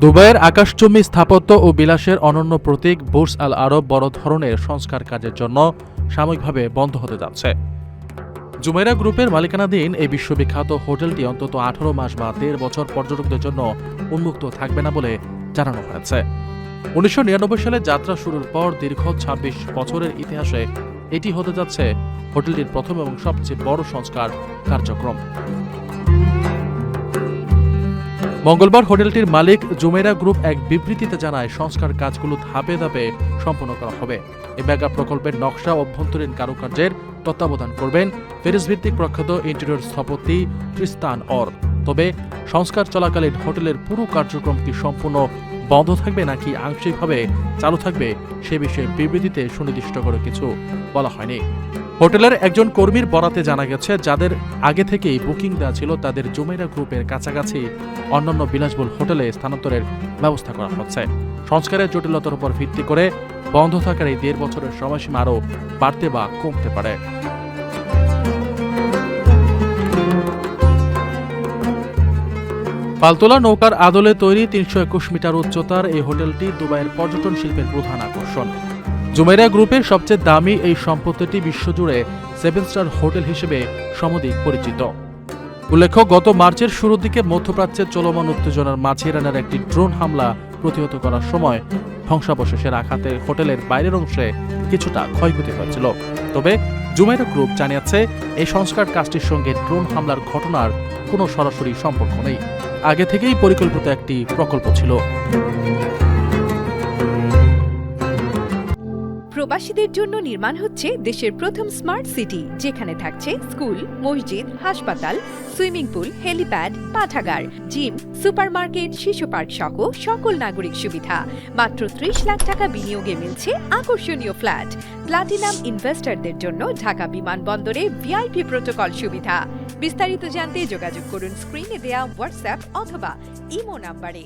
দুবাইয়ের আকাশচুম্বী স্থাপত্য ও বিলাসের অনন্য প্রতীক বুর্জ আল আরব বড় ধরনের সংস্কার কাজের জন্য সাময়িকভাবে বন্ধ হতে যাচ্ছে। জুমেইরা গ্রুপের মালিকানাধীন এই বিশ্ববিখ্যাত হোটেলটি অন্তত 18 মাস বা 1.5 বছর পর্যটকদের জন্য উন্মুক্ত থাকবে না বলে জানানো হয়েছে। 1999 সালে যাত্রা শুরুর পর দীর্ঘ 26 বছরের ইতিহাসে এটি হতে যাচ্ছে হোটেলটির প্রথম এবং সবচেয়ে বড় সংস্কার কার্যক্রম। মঙ্গলবার হোটেলটির মালিক জুমেইরা গ্রুপ এক বিবৃতিতে জানায়, সংস্কার কাজগুলো ধাপে ধাপে সম্পন্ন করা হবে। এই মেগা প্রকল্পের নকশা অভ্যন্তরীণ কারুকার্যের তত্ত্বাবধান করবেন প্যারিস ভিত্তিক প্রখ্যাত ইন্টেরিয়র স্থপতি ট্রিস্তান অর। তবে সংস্কার চলাকালীন হোটেলের পুরো কার্যক্রম কি সম্পূর্ণ বন্ধ থাকবে নাকি আংশিকভাবে চালু থাকবে সে বিষয়ে বিবৃতিতে সুনির্দিষ্ট করে কিছু বলা হয়নি। হোটেলের একজন কর্মীর বরাতে জানা গেছে, যাদের আগে থেকেই বুকিং দেওয়া ছিল তাদের জুমেইরা গ্রুপের কাছাকাছি অন্যান্য বিলাসবহুল হোটেলে স্থানান্তরের ব্যবস্থা করা হচ্ছে। সংস্কারের জটিলতার উপর ভিত্তি করে বন্ধ থাকার এই 1.5 বছরের সময়সীমা আরও বাড়তে বা কমতে পারে। পালতোলা নৌকার আদলে তৈরি 321 মিটার উচ্চতার এই হোটেলটি দুবাইয়ের পর্যটন শিল্পের প্রধান আকর্ষণ। জুমেইরা গ্রুপের সবচেয়ে দামি এই সম্পত্তিটি বিশ্বজুড়ে 7 স্টার হোটেল হিসেবে সমধিক পরিচিত। উল্লেখ্য, গত মার্চের শুরুর দিকে মধ্যপ্রাচ্যের চলমান উত্তেজনার মাঝে ইরানের একটি ড্রোন হামলা প্রতিহত করার সময় ধ্বংসাবশেষের আঘাতে হোটেলের বাইরের অংশে কিছুটা ক্ষয়ক্ষতি হয়েছিল। তবে জুমেইরা গ্রুপ জানিয়েছে, এই সংস্কার কাজটির সঙ্গে ড্রোন হামলার ঘটনার কোনো সরাসরি সম্পর্ক নেই। আগে থেকেই পরিকল্পিত একটি প্রকল্প ছিল। প্রবাসীদের জন্য নির্মাণ হচ্ছে দেশের প্রথম স্মার্ট সিটি, যেখানে থাকছে স্কুল, মসজিদ, হাসপাতাল, সুইমিং পুল, হেলিপ্যাড, পাঠাগার, জিম, সুপারমার্কেট, শিশু পার্ক সহ সকল নাগরিক সুবিধা। মাত্র 30 লাখ টাকা বিনিয়োগে মিলছে আকর্ষণীয় ফ্ল্যাট। প্লাটিনাম ইনভেস্টরদের জন্য ঢাকা বিমানবন্দরে ভিআইপি প্রোটোকল সুবিধা। বিস্তারিত জানতে যোগাযোগ করুন স্ক্রিনে দেয়া হোয়াটসঅ্যাপ অথবা ইমো নাম্বারে।